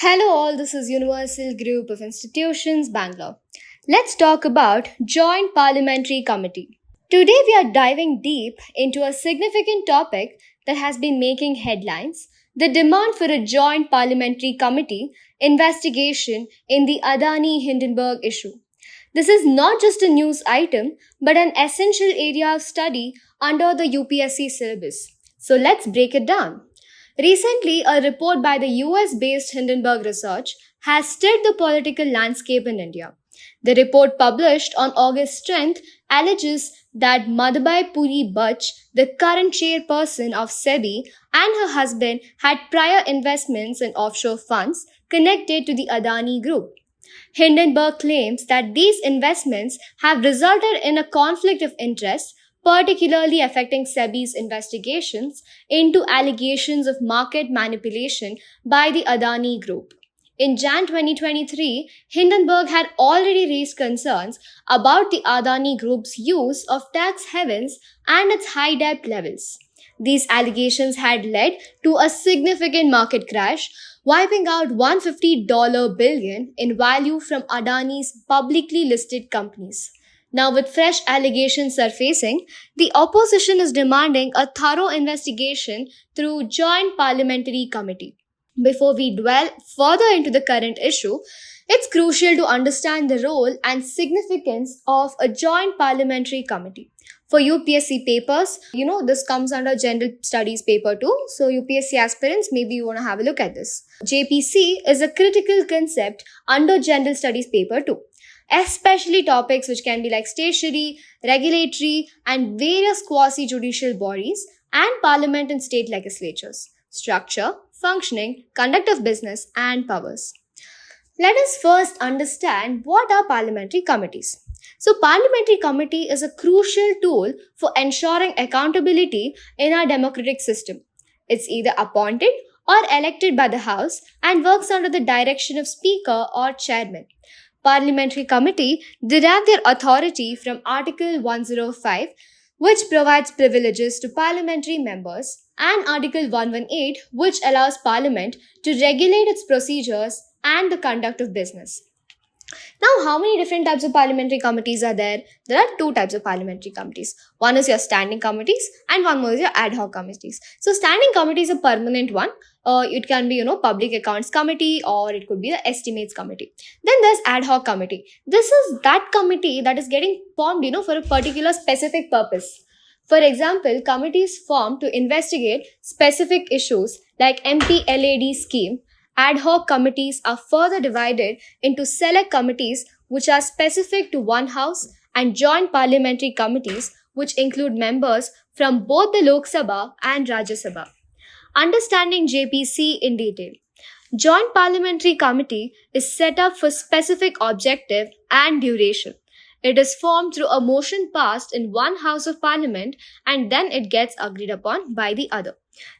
Hello, all. This is Universal Group of Institutions, Bangalore. Let's talk about Joint Parliamentary Committee. Today, we are diving deep into a significant topic that has been making headlines: the demand for a Joint Parliamentary Committee investigation in the Adani Hindenburg issue. This is not just a news item, but an essential area of study under the UPSC syllabus. So, let's break it down. Recently, a report by the US based Hindenburg Research has stirred the political landscape in India. The report published on August 10th alleges that Madhabai Puri Bach, the current chairperson of SEBI, and her husband had prior investments in offshore funds connected to the Adani Group. Hindenburg claims that these investments have resulted in a conflict of interest, particularly affecting SEBI's investigations into allegations of market manipulation by the Adani Group. In Jan 2023, Hindenburg had already raised concerns about the Adani Group's use of tax havens and its high debt levels. These allegations had led to a significant market crash, wiping out $150 billion in value from Adani's publicly listed companies. Now, with fresh allegations surfacing, the opposition is demanding a thorough investigation through Joint Parliamentary Committee. Before we dwell further into the current issue, it's crucial to understand the role and significance of a Joint Parliamentary Committee. For UPSC papers, this comes under General Studies paper too. So UPSC aspirants, maybe you want to have a look at this. JPC is a critical concept under General Studies paper too, especially topics which can be like statutory, regulatory, and various quasi-judicial bodies and parliament and state legislatures, structure, functioning, conduct of business, and powers. Let us first understand what are parliamentary committees. So, parliamentary committee is a crucial tool for ensuring accountability in our democratic system. It's either appointed or elected by the House and works under the direction of Speaker or Chairman. Parliamentary committee derive their authority from Article 105, which provides privileges to parliamentary members, and Article 118, which allows Parliament to regulate its procedures and the conduct of business. Now, how many different types of parliamentary committees are there? There are two types of parliamentary committees. One is your standing committees and one more is your ad hoc committees. So, standing committee is a permanent one. It can be, public accounts committee or it could be the estimates committee. Then there's ad hoc committee. This is that committee that is getting formed, for a particular specific purpose. For example, committees formed to investigate specific issues like MPLAD scheme. Ad hoc committees are further divided into select committees which are specific to one house and joint parliamentary committees which include members from both the Lok Sabha and Rajya Sabha. Understanding JPC in detail. Joint Parliamentary Committee is set up for specific objective and duration. It is formed through a motion passed in one House of Parliament and then it gets agreed upon by the other.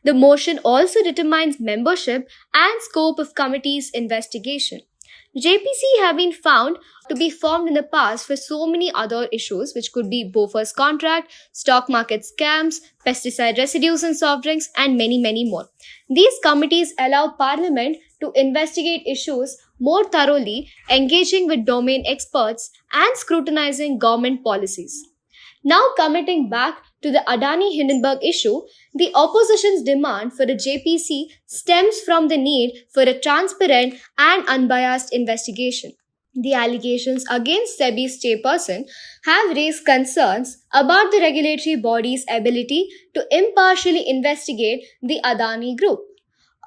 The motion also determines membership and scope of committee's investigation. JPC have been found to be formed in the past for so many other issues, which could be Bofors contract, stock market scams, pesticide residues in soft drinks, and many, many more. These committees allow Parliament to investigate issues more thoroughly, engaging with domain experts and scrutinizing government policies. Now, coming back to the Adani Hindenburg issue, the opposition's demand for a JPC stems from the need for a transparent and unbiased investigation. The allegations against SEBI's chairperson have raised concerns about the regulatory body's ability to impartially investigate the Adani Group.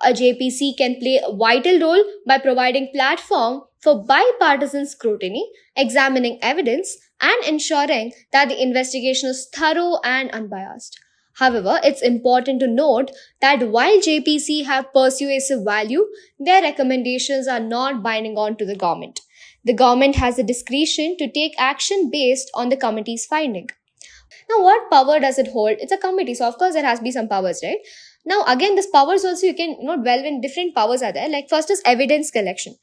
A JPC can play a vital role by providing platform for bipartisan scrutiny, examining evidence, and ensuring that the investigation is thorough and unbiased. However, it's important to note that while JPC have persuasive value, their recommendations are not binding on to the government. The government has the discretion to take action based on the committee's finding. Now, what power does it hold? It's a committee, so of course there has to be some powers, right? Now, again, this powers also you can dwell in different powers are there. Like first is evidence collection.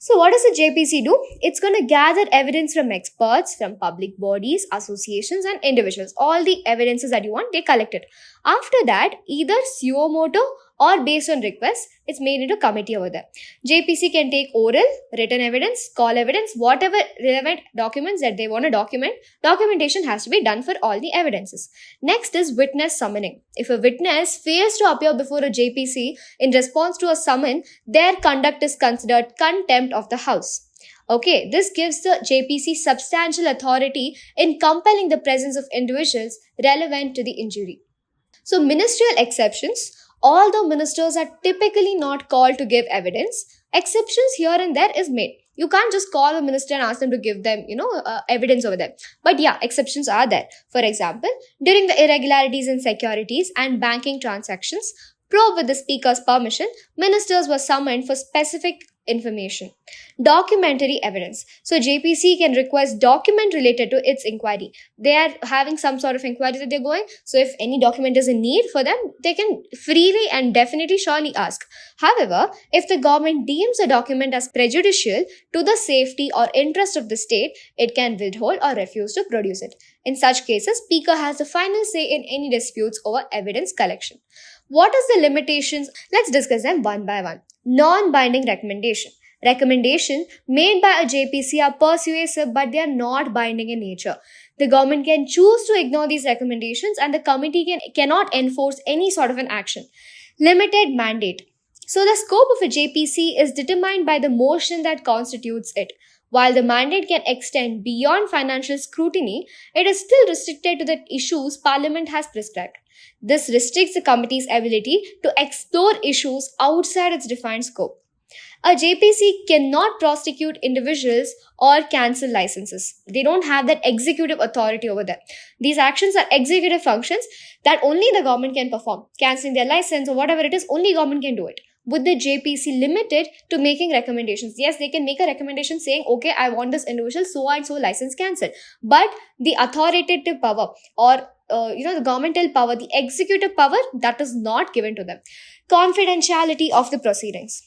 So what does the JPC do? It's going to gather evidence from experts, from public bodies, associations and individuals. All the evidences that you want, they collect it. After that, either suo moto or based on requests, it's made into committee over there. JPC can take oral, written evidence, call evidence, whatever relevant documents that they want to document. Documentation has to be done for all the evidences. Next is witness summoning. If a witness fails to appear before a JPC in response to a summon, their conduct is considered contempt of the House. Okay, this gives the JPC substantial authority in compelling the presence of individuals relevant to the injury. So, ministerial exceptions, although ministers are typically not called to give evidence, exceptions here and there is made. You can't just call a minister and ask them to give them, evidence over there. But yeah, exceptions are there. For example, during the irregularities in securities and banking transactions, probe with the speaker's permission, ministers were summoned for specific information. Documentary evidence. So JPC can request document related to its inquiry. They are having some sort of inquiry that they're going. So if any document is in need for them, they can freely and definitely surely ask. However, if the government deems a document as prejudicial to the safety or interest of the state, it can withhold or refuse to produce it. In such cases, Speaker has the final say in any disputes over evidence collection. What is the limitations? Let's discuss them one by one. Non-binding recommendation. Recommendation made by a JPC are persuasive, but they are not binding in nature. The government can choose to ignore these recommendations and the committee cannot enforce any sort of an action. Limited mandate. So the scope of a JPC is determined by the motion that constitutes it. While the mandate can extend beyond financial scrutiny, it is still restricted to the issues Parliament has prescribed. This restricts the committee's ability to explore issues outside its defined scope. A JPC cannot prosecute individuals or cancel licenses. They don't have that executive authority over there. These actions are executive functions that only the government can perform. Cancelling their license or whatever it is, only government can do it. Would the JPC limited to making recommendations? Yes, they can make a recommendation saying, okay, I want this individual so and so license cancelled. But the authoritative power or the governmental power, the executive power, that is not given to them. Confidentiality of the proceedings.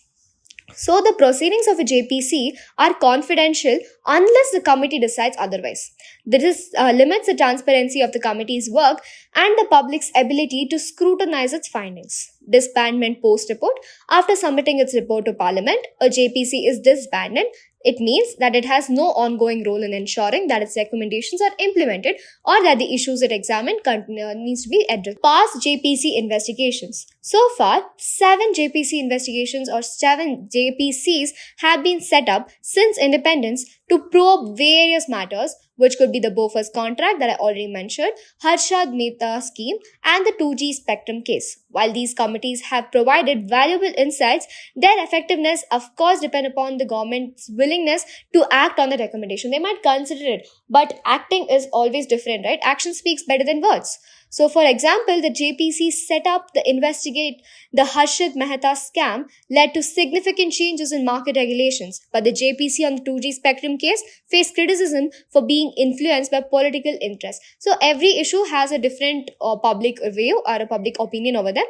So the proceedings of a JPC are confidential unless the committee decides otherwise. This limits the transparency of the committee's work and the public's ability to scrutinize its findings. Disbandment post-report. After submitting its report to Parliament, a JPC is disbanded. It means that it has no ongoing role in ensuring that its recommendations are implemented or that the issues it examined needs to be addressed. Past JPC investigations. So far, 7 JPC investigations or 7 JPCs have been set up since independence to probe various matters, which could be the Bofors contract that I already mentioned, Harshad Mehta scheme, and the 2G spectrum case. While these committees have provided valuable insights, their effectiveness, of course, depend upon the government's willingness to act on the recommendation. They might consider it, but acting is always different, right? Action speaks better than words. So, for example, the JPC set up to investigate the Harshad Mehta scam led to significant changes in market regulations. But the JPC on the 2G spectrum case faced criticism for being influenced by political interests. So, every issue has a different public view or a public opinion over there.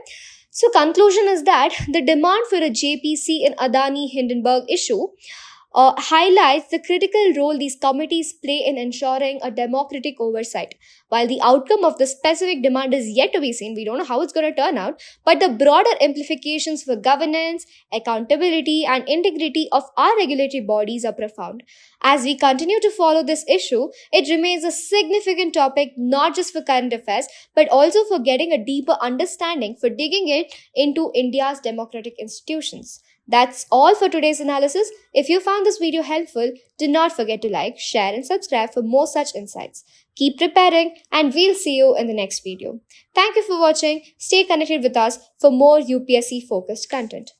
So, conclusion is that the demand for a JPC in Adani Hindenburg issue highlights the critical role these committees play in ensuring a democratic oversight. While the outcome of the specific demand is yet to be seen, we don't know how it's going to turn out, but the broader implications for governance, accountability, and integrity of our regulatory bodies are profound. As we continue to follow this issue, it remains a significant topic not just for current affairs, but also for getting a deeper understanding, for digging it into India's democratic institutions. That's all for today's analysis. If you found this video helpful, do not forget to like, share and subscribe for more such insights. Keep preparing and we'll see you in the next video. Thank you for watching. Stay connected with us for more UPSC focused content.